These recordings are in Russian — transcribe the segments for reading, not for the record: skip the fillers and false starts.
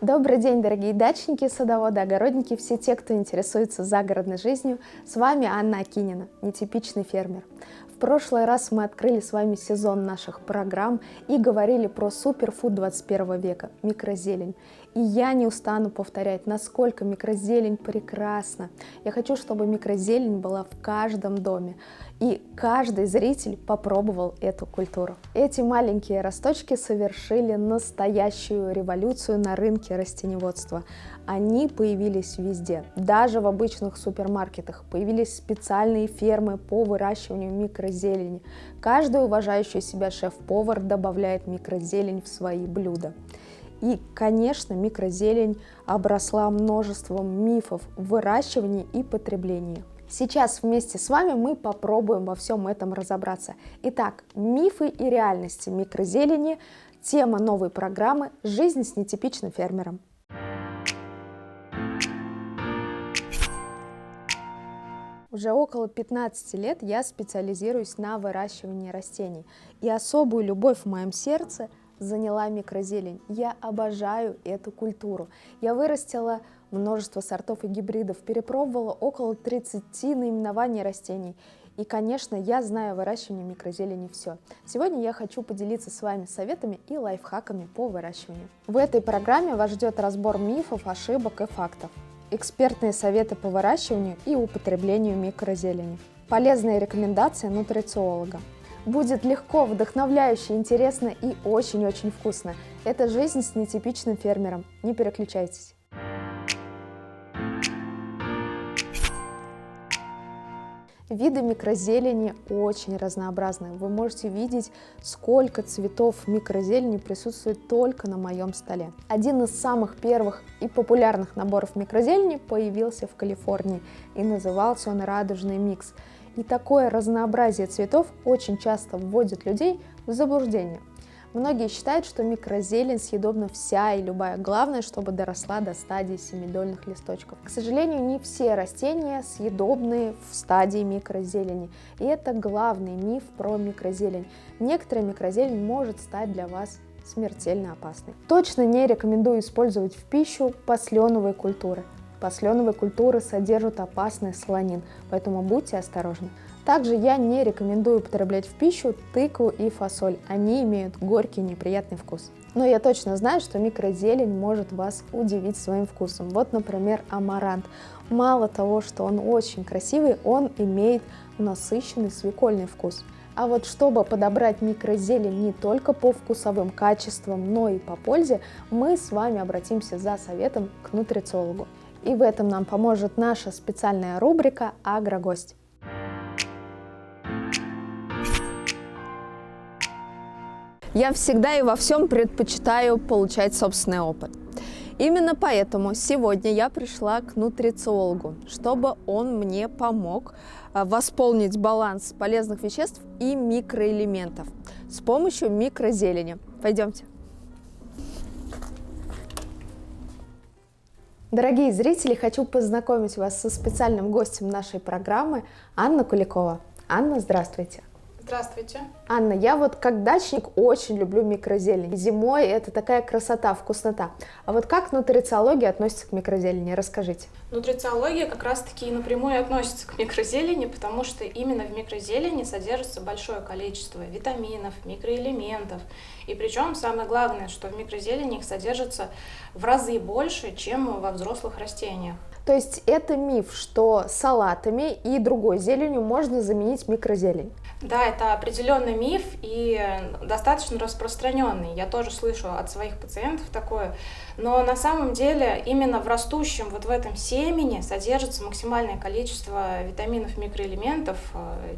Добрый день, дорогие дачники, садоводы, огородники, все те, кто интересуется загородной жизнью. С вами Анна Акинина, нетипичный фермер. В прошлый раз мы открыли с вами сезон наших программ и говорили про суперфуд 21 века – микрозелень. И я не устану повторять, насколько микрозелень прекрасна. Я хочу, чтобы микрозелень была в каждом доме, и каждый зритель попробовал эту культуру. Эти маленькие росточки совершили настоящую революцию на рынке растениеводства. Они появились везде, даже в обычных супермаркетах. Появились специальные фермы по выращиванию микрозелени. Каждый уважающий себя шеф-повар добавляет микрозелень в свои блюда. И, конечно, микрозелень обросла множеством мифов в выращивании и потреблении. Сейчас вместе с вами мы попробуем во всем этом разобраться. Итак, мифы и реальности микрозелени – тема новой программы «Жизнь с нетипичным фермером». Уже около 15 лет я специализируюсь на выращивании растений. И особую любовь в моем сердце заняла микрозелень. Я обожаю эту культуру. Я вырастила множество сортов и гибридов, перепробовала около 30 наименований растений. И, конечно, я знаю о выращивании микрозелени все. Сегодня я хочу поделиться с вами советами и лайфхаками по выращиванию. В этой программе вас ждет разбор мифов, ошибок и фактов, экспертные советы по выращиванию и употреблению микрозелени, полезные рекомендации нутрициолога. Будет легко, вдохновляюще, интересно и очень-очень вкусно. Это жизнь с нетипичным фермером. Не переключайтесь. Виды микрозелени очень разнообразны. Вы можете видеть, сколько цветов микрозелени присутствует только на моем столе. Один из самых первых и популярных наборов микрозелени появился в Калифорнии, и назывался он «Радужный микс». И такое разнообразие цветов очень часто вводит людей в заблуждение. Многие считают, что микрозелень съедобна вся и любая, главное, чтобы доросла до стадии семидольных листочков. К сожалению, не все растения съедобны в стадии микрозелени, и это главный миф про микрозелень. Некоторая микрозелень может стать для вас смертельно опасной. Точно не рекомендую использовать в пищу посленовые культуры. Посленовые культуры содержат опасный солонин, поэтому будьте осторожны. Также я не рекомендую употреблять в пищу тыкву и фасоль, они имеют горький неприятный вкус. Но я точно знаю, что микрозелень может вас удивить своим вкусом. Вот, например, амарант. Мало того, что он очень красивый, он имеет насыщенный свекольный вкус. А вот чтобы подобрать микрозелень не только по вкусовым качествам, но и по пользе, мы с вами обратимся за советом к нутрициологу. И в этом нам поможет наша специальная рубрика «Агрогость». Я всегда и во всем предпочитаю получать собственный опыт. Именно поэтому сегодня я пришла к нутрициологу, чтобы он мне помог восполнить баланс полезных веществ и микроэлементов с помощью микрозелени. Пойдемте. Дорогие зрители, хочу познакомить вас со специальным гостем нашей программы Анна Куликова. Анна, здравствуйте. Здравствуйте. Анна, я вот как дачник очень люблю микрозелень. Зимой это такая красота, вкуснота. А вот как нутрициология относится к микрозелени? Расскажите. Нутрициология как раз-таки напрямую относится к микрозелени, потому что именно в микрозелени содержится большое количество витаминов, микроэлементов. И причем самое главное, что в микрозелени их содержится в разы больше, чем во взрослых растениях. То есть это миф, что салатами и другой зеленью можно заменить микрозелень? Да, это определенный миф и достаточно распространенный. Я тоже слышу от своих пациентов такое. Но на самом деле именно в растущем, вот в этом семени содержится максимальное количество витаминов, микроэлементов,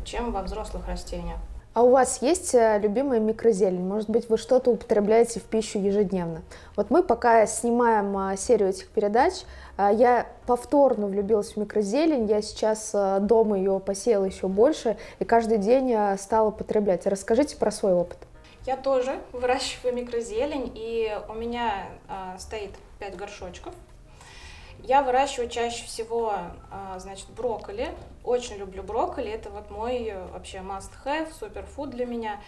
чем во взрослых растениях. А у вас есть любимая микрозелень? Может быть, вы что-то употребляете в пищу ежедневно? Вот мы пока снимаем серию этих передач, я повторно влюбилась в микрозелень, я сейчас дома ее посеяла еще больше и каждый день стала употреблять. Расскажите про свой опыт. Я тоже выращиваю микрозелень, и у меня стоит 5 горшочков. Я выращиваю чаще всего, брокколи. Очень люблю брокколи. Это вот мой вообще must-have, суперфуд для меня.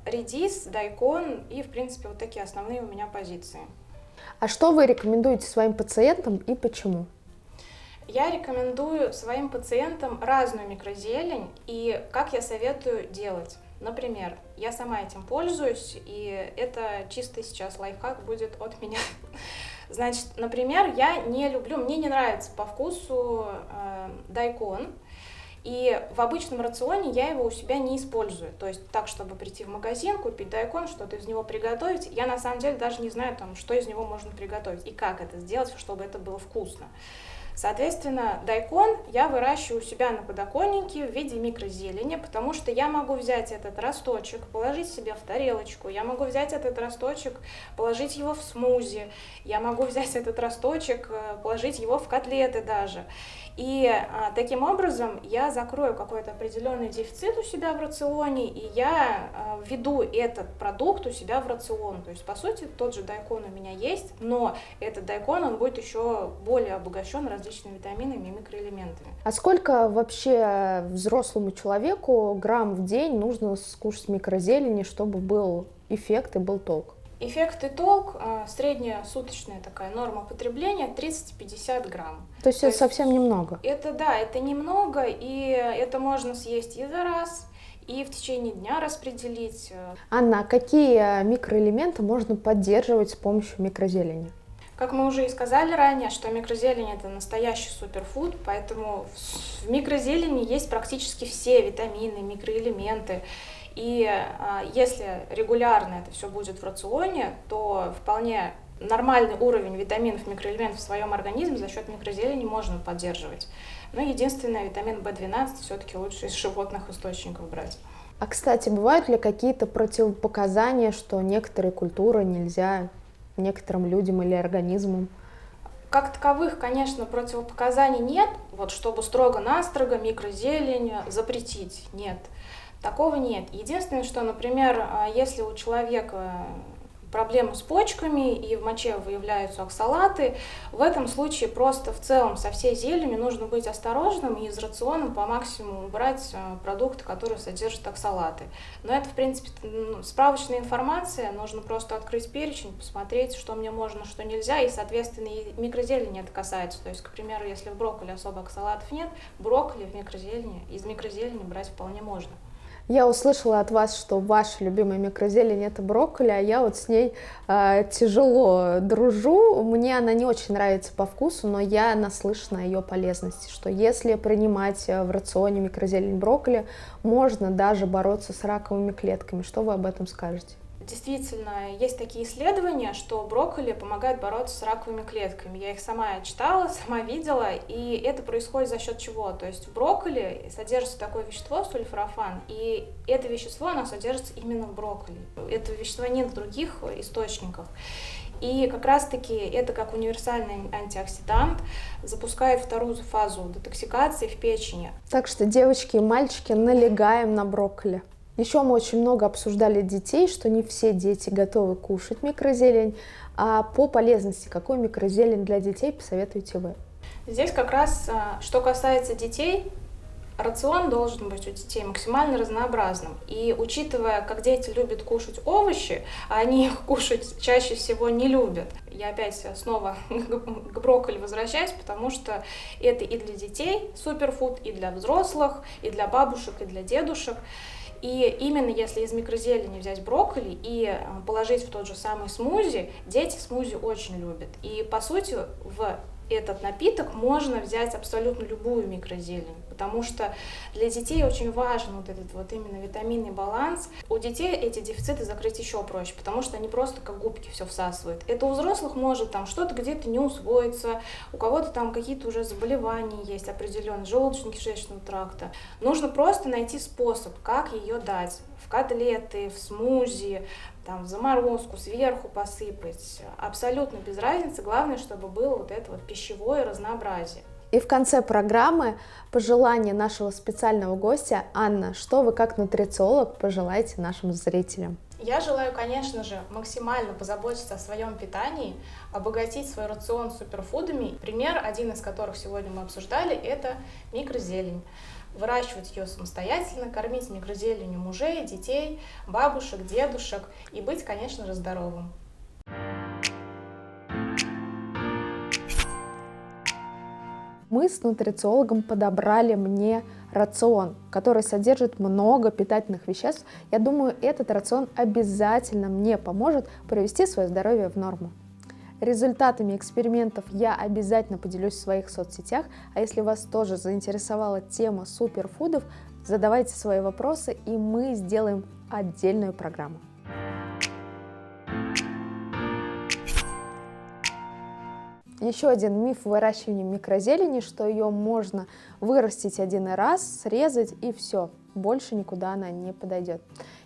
Редис, дайкон и, в принципе, вот такие основные у меня позиции. А что вы рекомендуете своим пациентам и почему? Я рекомендую своим пациентам разную микрозелень и как я советую делать. Например, я сама этим пользуюсь, и это чисто сейчас лайфхак будет от меня. Значит, например, мне не нравится по вкусу дайкон, и в обычном рационе я его у себя не использую. То есть так, чтобы прийти в магазин, купить дайкон, что-то из него приготовить, я на самом деле даже не знаю, что из него можно приготовить и как это сделать, чтобы это было вкусно. Соответственно, дайкон я выращиваю у себя на подоконнике в виде микрозелени, потому что я могу взять этот росточек, положить себе в тарелочку, я могу взять этот росточек, положить его в смузи, я могу взять этот росточек, положить его в котлеты даже. И таким образом я закрою какой-то определенный дефицит у себя в рационе, и я введу этот продукт у себя в рацион. То есть, по сути, тот же дайкон у меня есть, но этот дайкон, он будет еще более обогащен различными витаминами и микроэлементами. А сколько вообще взрослому человеку грамм в день нужно скушать микрозелени, чтобы был эффект и был толк? Эффект и толк, средняя суточная такая норма потребления 30-50 грамм. То есть это совсем немного? Это немного, и это можно съесть и за раз, и в течение дня распределить. Анна, а какие микроэлементы можно поддерживать с помощью микрозелени? Как мы уже и сказали ранее, что микрозелень – это настоящий суперфуд, поэтому в микрозелени есть практически все витамины, микроэлементы. И если регулярно это все будет в рационе, то вполне нормальный уровень витаминов, микроэлементов в своем организме за счет микрозелени можно поддерживать. Но единственное, витамин В12 все-таки лучше из животных источников брать. А, кстати, бывают ли какие-то противопоказания, что некоторые культуры нельзя некоторым людям или организмам? Как таковых, конечно, противопоказаний нет, вот чтобы строго-настрого микрозелень запретить, нет. Такого нет. Единственное, что, например, если у человека проблемы с почками и в моче выявляются оксалаты, в этом случае просто в целом со всей зеленью нужно быть осторожным и из рациона по максимуму брать продукты, которые содержат оксалаты. Но это, в принципе, справочная информация, нужно просто открыть перечень, посмотреть, что мне можно, что нельзя, и, соответственно, и микрозелени это касается. То есть, к примеру, если в брокколи особо оксалатов нет, брокколи из микрозелени брать вполне можно. Я услышала от вас, что ваша любимая микрозелень — это брокколи, а я вот с ней тяжело дружу. Мне она не очень нравится по вкусу, но я наслышана о ее полезности, что если принимать в рационе микрозелень брокколи, можно даже бороться с раковыми клетками. Что вы об этом скажете? Действительно, есть такие исследования, что брокколи помогает бороться с раковыми клетками. Я их сама читала, сама видела, и это происходит за счет чего? То есть в брокколи содержится такое вещество сульфорафан, и это вещество, оно содержится именно в брокколи. Этого вещества нет в других источниках. И как раз-таки это как универсальный антиоксидант запускает вторую фазу детоксикации в печени. Так что, девочки и мальчики, налегаем на брокколи. Еще мы очень много обсуждали детей, что не все дети готовы кушать микрозелень. А по полезности, какой микрозелень для детей посоветуете вы? Здесь как раз, что касается детей, рацион должен быть у детей максимально разнообразным. И учитывая, как дети любят кушать овощи, а они их кушать чаще всего не любят, я опять снова к брокколи возвращаюсь, потому что это и для детей суперфуд, и для взрослых, и для бабушек, и для дедушек. И именно если из микрозелени взять брокколи и положить в тот же самый смузи, дети смузи очень любят. И по сути в этот напиток можно взять абсолютно любую микрозелень, потому что для детей очень важен вот этот вот именно витаминный баланс. У детей эти дефициты закрыть еще проще, потому что они просто как губки все всасывают. Это у взрослых может там что-то где-то не усвоиться, у кого-то там какие-то уже заболевания есть определенные, желудочно-кишечного тракта. Нужно просто найти способ, как ее дать. В котлеты, в смузи, там, в заморозку, сверху посыпать. Абсолютно без разницы. Главное, чтобы было вот это вот пищевое разнообразие. И в конце программы пожелание нашего специального гостя. Анна, что вы как нутрициолог пожелаете нашим зрителям? Я желаю, конечно же, максимально позаботиться о своем питании, обогатить свой рацион суперфудами. Пример, один из которых сегодня мы обсуждали, это микрозелень. Выращивать ее самостоятельно, кормить микрозеленью мужей, детей, бабушек, дедушек и быть, конечно же, здоровым. Мы с нутрициологом подобрали мне рацион, который содержит много питательных веществ. Я думаю, этот рацион обязательно мне поможет привести свое здоровье в норму. Результатами экспериментов я обязательно поделюсь в своих соцсетях, а если вас тоже заинтересовала тема суперфудов, задавайте свои вопросы, и мы сделаем отдельную программу. Еще один миф выращивания микрозелени, что ее можно вырастить один раз, срезать и все, больше никуда она не подойдет.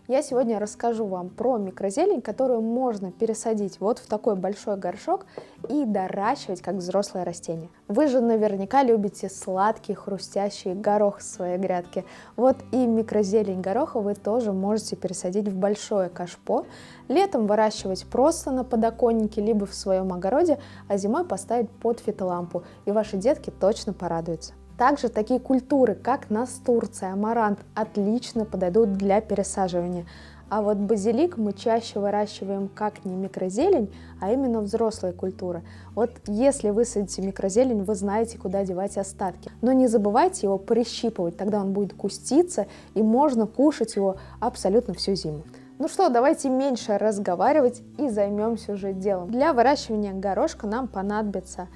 Я сегодня расскажу вам про микрозелень, которую можно пересадить вот в такой большой горшок и доращивать как взрослое растение. Вы же наверняка любите сладкий, хрустящий горох в своей грядке. Вот и микрозелень гороха вы тоже можете пересадить в большое кашпо, летом выращивать просто на подоконнике, либо в своем огороде, а зимой поставить под фитолампу, и ваши детки точно порадуются. Также такие культуры, как настурция, амарант, отлично подойдут для пересаживания. А вот базилик мы чаще выращиваем как не микрозелень, а именно взрослые культуры. Вот если вы садите микрозелень, вы знаете, куда девать остатки. Но не забывайте его прищипывать, тогда он будет куститься, и можно кушать его абсолютно всю зиму. Ну что, давайте меньше разговаривать и займемся уже делом. Для выращивания горошка нам понадобится,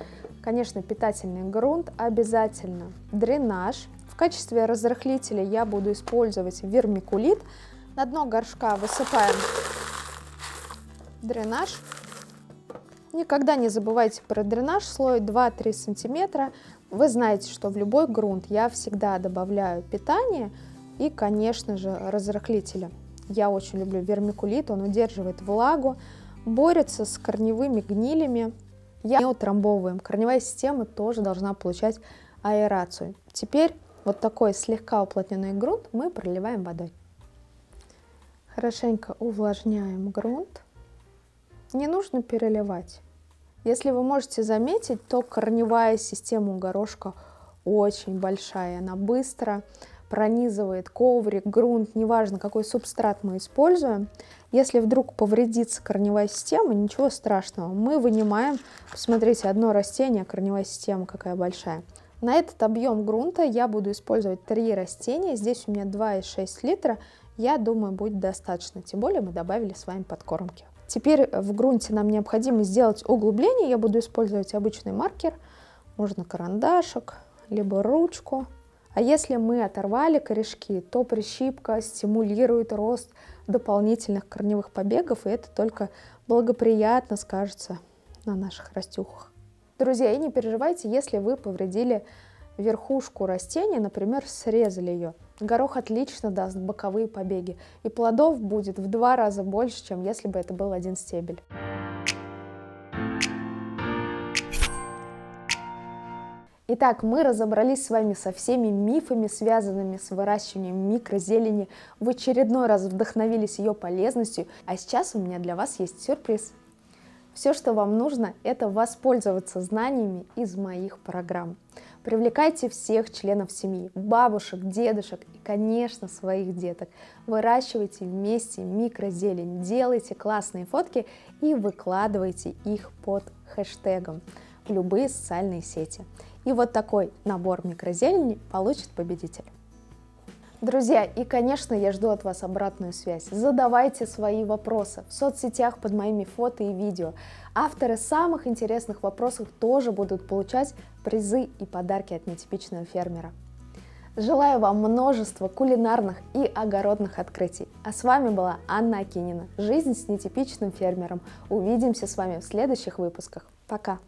конечно, питательный грунт, обязательно дренаж. В качестве разрыхлителя я буду использовать вермикулит. На дно горшка высыпаем дренаж. Никогда не забывайте про дренаж, слой 2-3 сантиметра. Вы знаете, что в любой грунт я всегда добавляю питание и, конечно же, разрыхлителя. Я очень люблю вермикулит, он удерживает влагу, борется с корневыми гнилями. Не утрамбовываем. Корневая система тоже должна получать аэрацию. Теперь вот такой слегка уплотненный грунт мы проливаем водой. Хорошенько увлажняем грунт. Не нужно переливать. Если вы можете заметить, то корневая система у горошка очень большая. Она быстро пронизывает коврик, грунт, неважно, какой субстрат мы используем. Если вдруг повредится корневая система, ничего страшного. Мы вынимаем, посмотрите, одно растение, корневая система какая большая. На этот объем грунта я буду использовать 3 растения. Здесь у меня 2,6 литра. Я думаю, будет достаточно. Тем более мы добавили с вами подкормки. Теперь в грунте нам необходимо сделать углубление. Я буду использовать обычный маркер. Можно карандашик, либо ручку. А если мы оторвали корешки, то прищипка стимулирует рост дополнительных корневых побегов, и это только благоприятно скажется на наших растюхах. Друзья, и не переживайте, если вы повредили верхушку растения, например, срезали ее. Горох отлично даст боковые побеги, и плодов будет в 2 раза больше, чем если бы это был один стебель. Итак, мы разобрались с вами со всеми мифами, связанными с выращиванием микрозелени, в очередной раз вдохновились ее полезностью, а сейчас у меня для вас есть сюрприз. Все, что вам нужно, это воспользоваться знаниями из моих программ. Привлекайте всех членов семьи, бабушек, дедушек и, конечно, своих деток. Выращивайте вместе микрозелень, делайте классные фотки и выкладывайте их под хэштегом в любые социальные сети. И вот такой набор микрозелени получит победитель. Друзья, и, конечно, я жду от вас обратную связь. Задавайте свои вопросы в соцсетях под моими фото и видео. Авторы самых интересных вопросов тоже будут получать призы и подарки от нетипичного фермера. Желаю вам множества кулинарных и огородных открытий. А с вами была Анна Акинина. Жизнь с нетипичным фермером. Увидимся с вами в следующих выпусках. Пока!